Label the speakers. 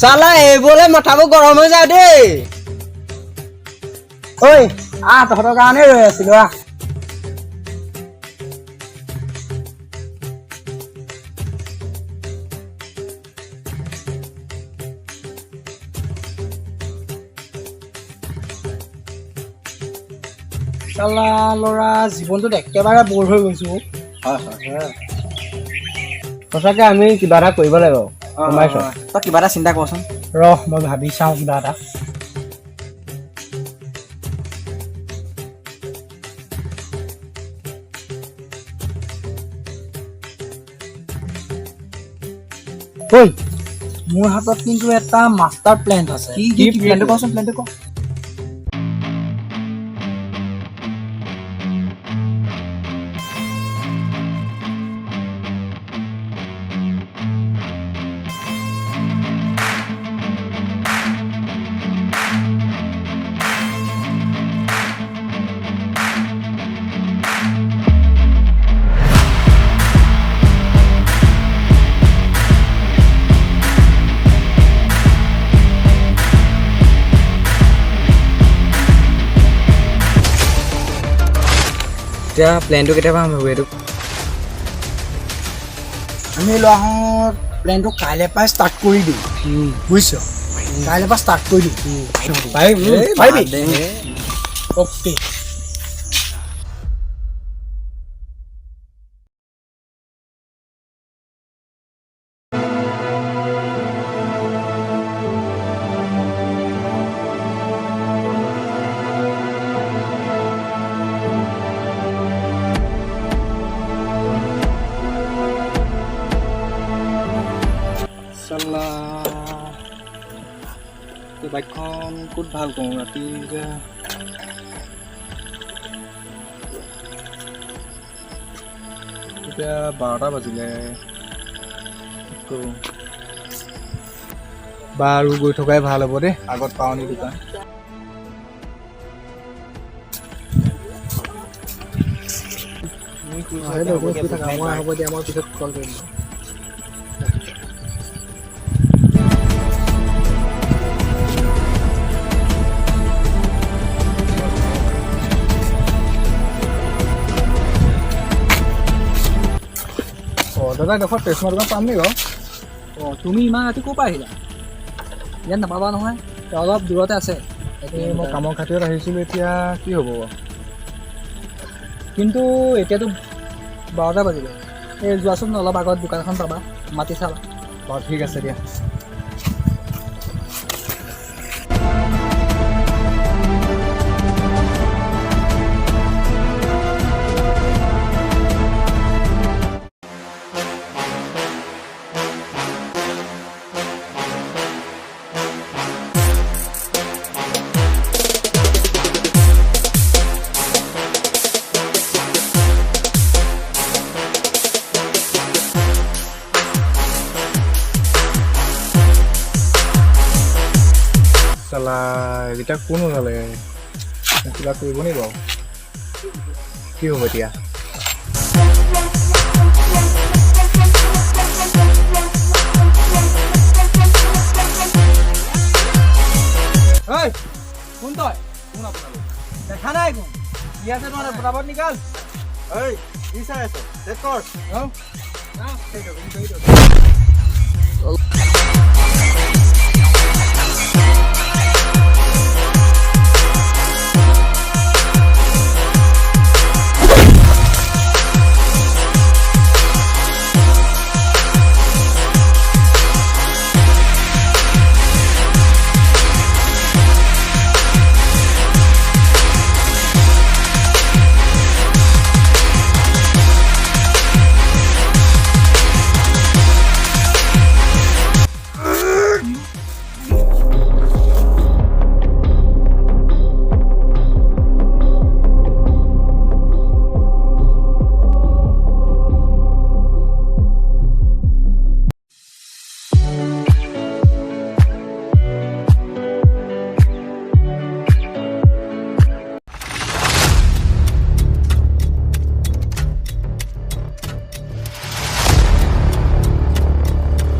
Speaker 1: চালা এইবোলে মাথাবোৰ গৰম হৈ যায় দেই।
Speaker 2: ঐ তহঁতৰ কাৰণে ৰৈ আছিলো চালা ল'ৰা জীৱনটোত একেবাৰে বৰ হৈ গৈছো।
Speaker 1: সঁচাকে আমি কিবা এটা কৰিব লাগিব।
Speaker 2: তই কিবা এটা চিন্তা কৰচোন। ৰহ মই ভাবি চাওঁ কিবা এটা। ঐ মোৰ হাতত কিন্তু এটা মাষ্টাৰ প্লেন আছে। কি প্লেনটো কচোন, প্লেনটো ক।
Speaker 1: এতিয়া প্লেনটো কেতিয়াবা হ'ব এইটো?
Speaker 2: আমি ল'ৰাহঁত প্লেনটো কাইলৈ পৰাই ষ্টাৰ্ট কৰি দিওঁ বুজিছ। কাইলৈ পৰা ষ্টাৰ্ট কৰি দিওঁ। পাৰিবি? অ'কে।
Speaker 3: বাইকখন ক'ত ভাল কৰোঁ ৰাতি এতিয়া 12টা বাজিলে বাৰু গৈ থকাই ভাল হ'ব দেই। আগত পাওঁ নি দোকান।
Speaker 2: হ'ব দিয়া, মই পিছত কল কৰিম।
Speaker 3: দাদা ডোখৰ ষ্টেচনৰ দোকান পাম নি বাৰু?
Speaker 2: তুমি ইমান ৰাতি ক'ৰ পৰা আহিলা? ইয়াত নাপাবা নহয়, অলপ দূৰতে আছে।
Speaker 3: মই কামৰ খাতিৰত আহিছিলোঁ, এতিয়া কি হ'ব বাৰু?
Speaker 2: কিন্তু এতিয়াতো 12টা বাজিলে। এই যোৱাচোন অলপ আগত দোকানখন পাবা, মাতি চাবা।
Speaker 3: বাৰু ঠিক আছে দিয়া। চালা এইকেইটা কোন ওলালে? কিবা কৰিব নি বাৰু? কি হ'ব এতিয়া?
Speaker 2: কোন তই? কোন আপোনালোক? দেখা নাই কোন? ইয়াতে নহ'লে ফটাফট নিকাল।
Speaker 3: কি চাই আছে? চেক কৰ।